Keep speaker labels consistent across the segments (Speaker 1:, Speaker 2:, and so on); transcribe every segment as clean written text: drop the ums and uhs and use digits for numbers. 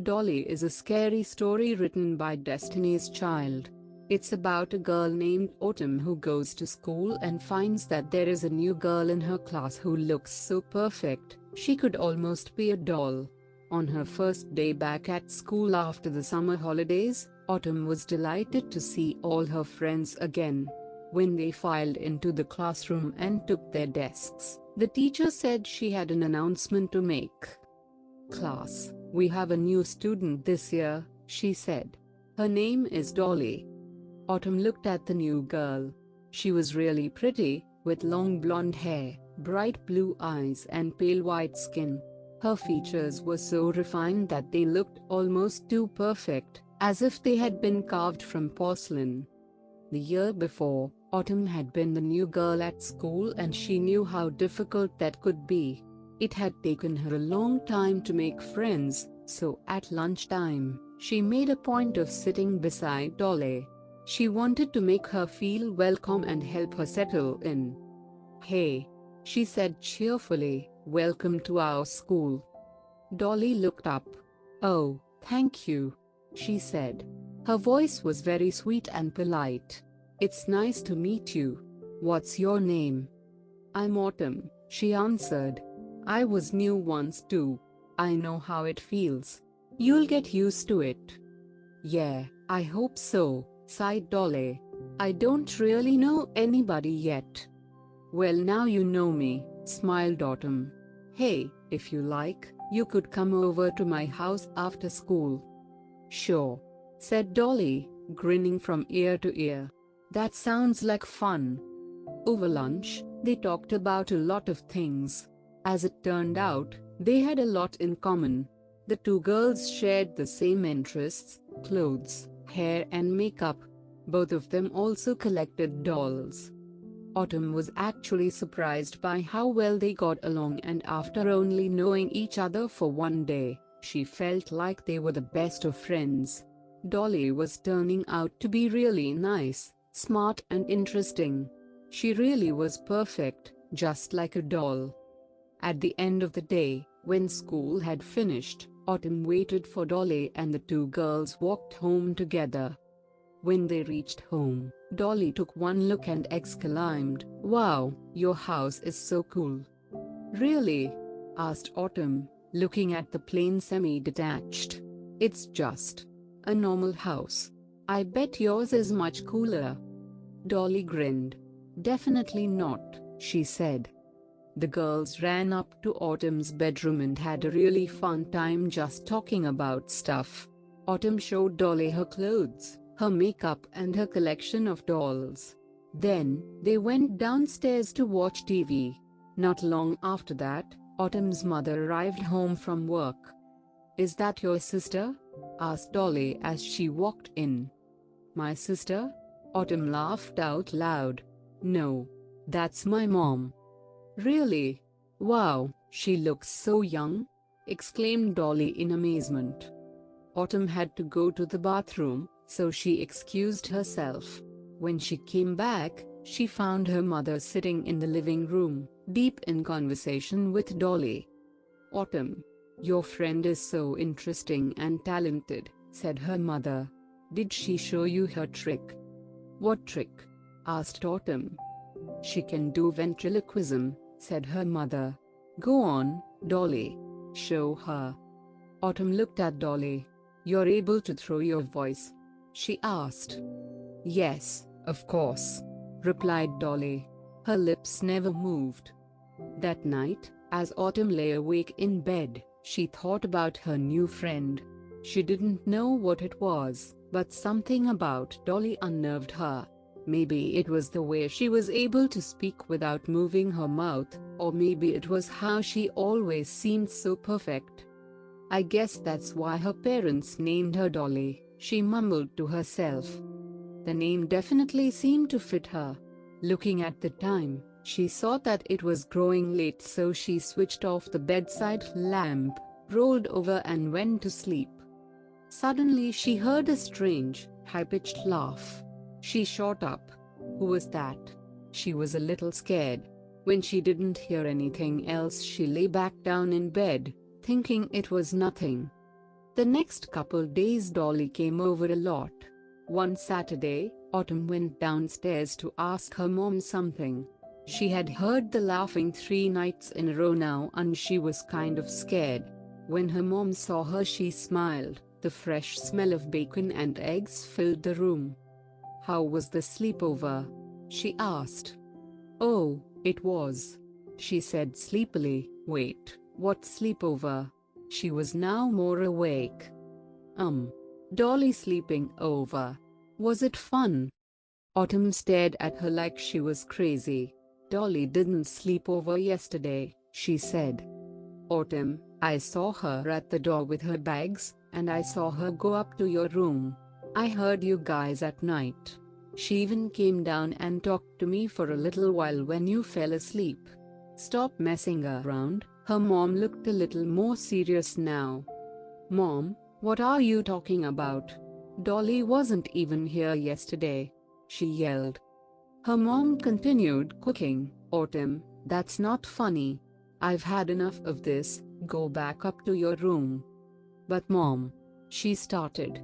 Speaker 1: Dolly is a scary story written by Destiny's Child. It's about a girl named Autumn who goes to school and finds that there is a new girl in her class who looks so perfect, she could almost be a doll. On her first day back at school after the summer holidays, Autumn was delighted to see all her friends again. When they filed into the classroom and took their desks, the teacher said she had an announcement to make. "Class, we have a new student this year," she said. "Her name is Dolly." Autumn looked at the new girl. She was really pretty, with long blonde hair, bright blue eyes and pale white skin. Her features were so refined that they looked almost too perfect, as if they had been carved from porcelain. The year before, Autumn had been the new girl at school and she knew how difficult that could be. It had taken her a long time to make friends, so at lunchtime, she made a point of sitting beside Dolly. She wanted to make her feel welcome and help her settle in. "Hey," she said cheerfully, "welcome to our school." Dolly looked up. "Oh, thank you," she said. Her voice was very sweet and polite. "It's nice to meet you. What's your name?" "I'm Autumn," she answered. "I was new once too. I know how it feels. You'll get used to it." "Yeah, I hope so," sighed Dolly. "I don't really know anybody yet." "Well, now you know me," smiled Autumn. "Hey, if you like, you could come over to my house after school." "Sure," said Dolly, grinning from ear to ear. "That sounds like fun." Over lunch, they talked about a lot of things. As it turned out, they had a lot in common. The two girls shared the same interests: clothes, hair and makeup. Both of them also collected dolls. Autumn was actually surprised by how well they got along, and after only knowing each other for one day, she felt like they were the best of friends. Dolly was turning out to be really nice, smart and interesting. She really was perfect, just like a doll. At the end of the day, when school had finished, Autumn waited for Dolly and the two girls walked home together. When they reached home, Dolly took one look and exclaimed, "Wow, your house is so cool." "Really?" asked Autumn, looking at the plain semi-detached. "It's just a normal house. I bet yours is much cooler." Dolly grinned. "Definitely not," she said. The girls ran up to Autumn's bedroom and had a really fun time just talking about stuff. Autumn showed Dolly her clothes, her makeup and her collection of dolls. Then, they went downstairs to watch TV. Not long after that, Autumn's mother arrived home from work. "Is that your sister?" asked Dolly as she walked in. "My sister?" Autumn laughed out loud. "No. That's my mom." "Really? Wow, she looks so young!" exclaimed Dolly in amazement. Autumn had to go to the bathroom, so she excused herself. When she came back, she found her mother sitting in the living room, deep in conversation with Dolly. "Autumn, your friend is so interesting and talented," said her mother. "Did she show you her trick?" "What trick?" asked Autumn. "She can do ventriloquism," said her mother. "Go on, Dolly. Show her." Autumn looked at Dolly. "You're able to throw your voice?" she asked. "Yes, of course," replied Dolly. Her lips never moved. That night, as Autumn lay awake in bed, she thought about her new friend. She didn't know what it was, but something about Dolly unnerved her. Maybe it was the way she was able to speak without moving her mouth, or maybe it was how she always seemed so perfect. "I guess that's why her parents named her Dolly," she mumbled to herself. The name definitely seemed to fit her. Looking at the time, she saw that it was growing late, so she switched off the bedside lamp, rolled over and went to sleep. Suddenly she heard a strange, high-pitched laugh. She shot up. Who was that? She was a little scared. When she didn't hear anything else, she lay back down in bed, thinking it was nothing. The next couple days Dolly came over a lot. One Saturday, Autumn went downstairs to ask her mom something. She had heard the laughing 3 nights in a row now and she was kind of scared. When her mom saw her she smiled. The fresh smell of bacon and eggs filled the room. "How was the sleepover?" she asked. "Oh, it was," she said sleepily. "Wait, what sleepover?" She was now more awake. Dolly sleeping over. Was it fun?" Autumn stared at her like she was crazy. "Dolly didn't sleep over yesterday," she said. "Autumn, I saw her at the door with her bags, and I saw her go up to your room. I heard you guys at night. She even came down and talked to me for a little while when you fell asleep." "Stop messing around." Her mom looked a little more serious now. "Mom, what are you talking about? Dolly wasn't even here yesterday," she yelled. Her mom continued cooking. "Autumn, that's not funny. I've had enough of this, go back up to your room." "But Mom," she started.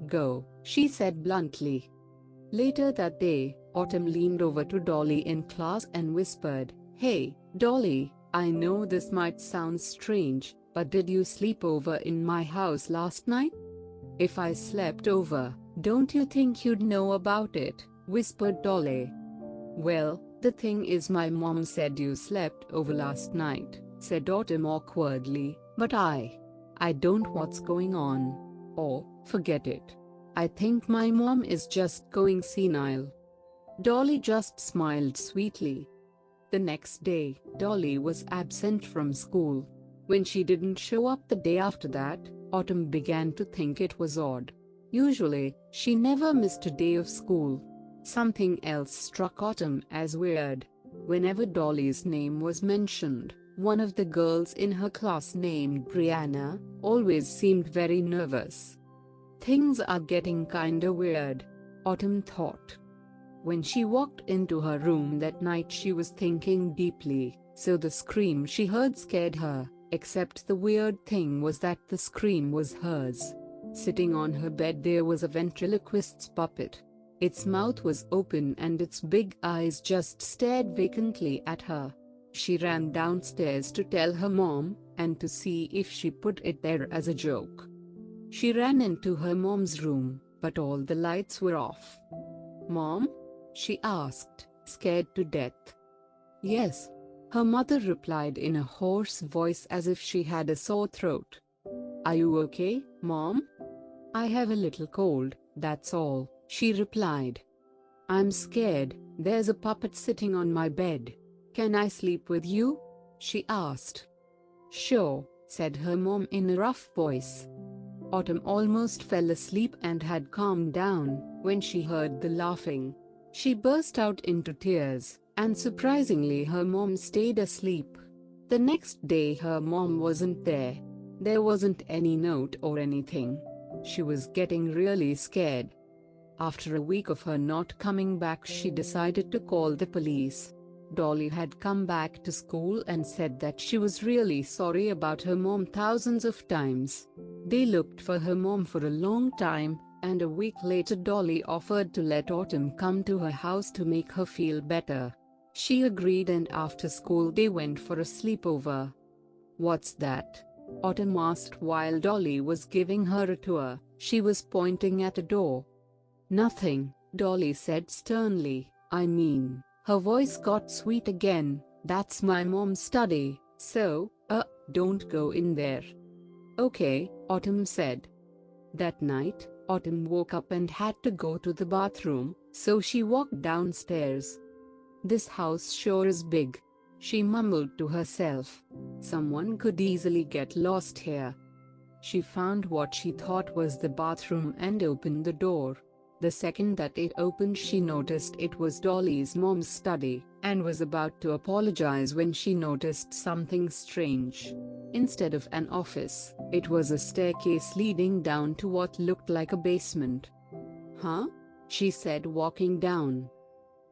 Speaker 1: "Go," she said bluntly. Later that day, Autumn leaned over to Dolly in class and whispered, "Hey, Dolly, I know this might sound strange, but did you sleep over in my house last night?" "If I slept over, don't you think you'd know about it?" whispered Dolly. "Well, the thing is my mom said you slept over last night," said Autumn awkwardly, "but I don't know what's going on." "Oh, forget it. I think my mom is just going senile." Dolly just smiled sweetly. The next day, Dolly was absent from school. When she didn't show up the day after that, Autumn began to think it was odd. Usually, she never missed a day of school. Something else struck Autumn as weird. Whenever Dolly's name was mentioned, one of the girls in her class named Brianna always seemed very nervous. "Things are getting kinda weird," Autumn thought. When she walked into her room that night she was thinking deeply, so the scream she heard scared her, except the weird thing was that the scream was hers. Sitting on her bed there was a ventriloquist's puppet. Its mouth was open and its big eyes just stared vacantly at her. She ran downstairs to tell her mom, and to see if she put it there as a joke. She ran into her mom's room, but all the lights were off. "Mom?" she asked, scared to death. "Yes," her mother replied in a hoarse voice as if she had a sore throat. "Are you okay, Mom?" "I have a little cold, that's all," she replied. "I'm scared, there's a puppet sitting on my bed. Can I sleep with you?" she asked. "Sure," said her mom in a rough voice. Autumn almost fell asleep and had calmed down when she heard the laughing. She burst out into tears, and surprisingly her mom stayed asleep. The next day her mom wasn't there. There wasn't any note or anything. She was getting really scared. After a week of her not coming back she decided to call the police. Dolly had come back to school and said that she was really sorry about her mom thousands of times. They looked for her mom for a long time, and a week later Dolly offered to let Autumn come to her house to make her feel better. She agreed and after school they went for a sleepover. "What's that?" Autumn asked while Dolly was giving her a tour. She was pointing at a door. "Nothing," Dolly said sternly. Her voice got sweet again. "That's my mom's study, so, don't go in there." "Okay," Autumn said. That night, Autumn woke up and had to go to the bathroom, so she walked downstairs. "This house sure is big," she mumbled to herself. "Someone could easily get lost here." She found what she thought was the bathroom and opened the door. The second that it opened she noticed it was Dolly's mom's study, and was about to apologize when she noticed something strange. Instead of an office, it was a staircase leading down to what looked like a basement. "Huh?" she said walking down.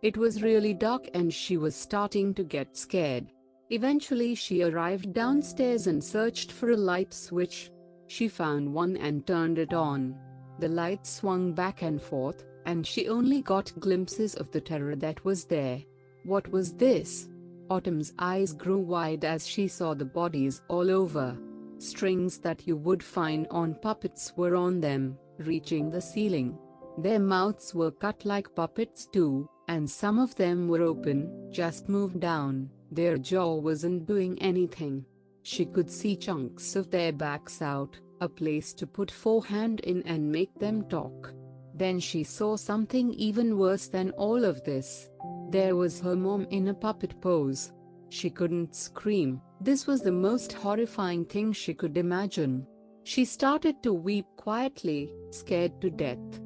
Speaker 1: It was really dark and she was starting to get scared. Eventually she arrived downstairs and searched for a light switch. She found one and turned it on. The light swung back and forth, and she only got glimpses of the terror that was there. What was this? Autumn's eyes grew wide as she saw the bodies all over. Strings that you would find on puppets were on them, reaching the ceiling. Their mouths were cut like puppets too, and some of them were open, just moved down. Their jaw wasn't doing anything. She could see chunks of their backs out, a place to put forehand in and make them talk. Then she saw something even worse than all of this. There was her mom in a puppet pose. She couldn't scream. This was the most horrifying thing she could imagine. She started to weep quietly, scared to death.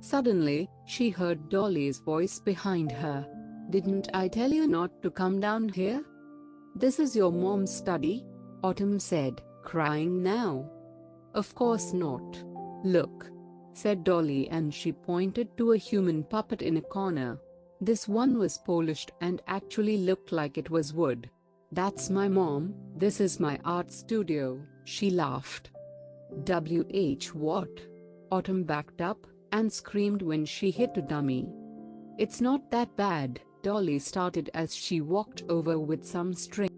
Speaker 1: Suddenly, she heard Dolly's voice behind her. "Didn't I tell you not to come down here? This is your mom's study," Autumn said, crying now. "Of course not. Look," said Dolly, and she pointed to a human puppet in a corner. This one was polished and actually looked like it was wood. "That's my mom, this is my art studio," she laughed. What? Autumn backed up and screamed when she hit a dummy. "It's not that bad," Dolly started as she walked over with some string.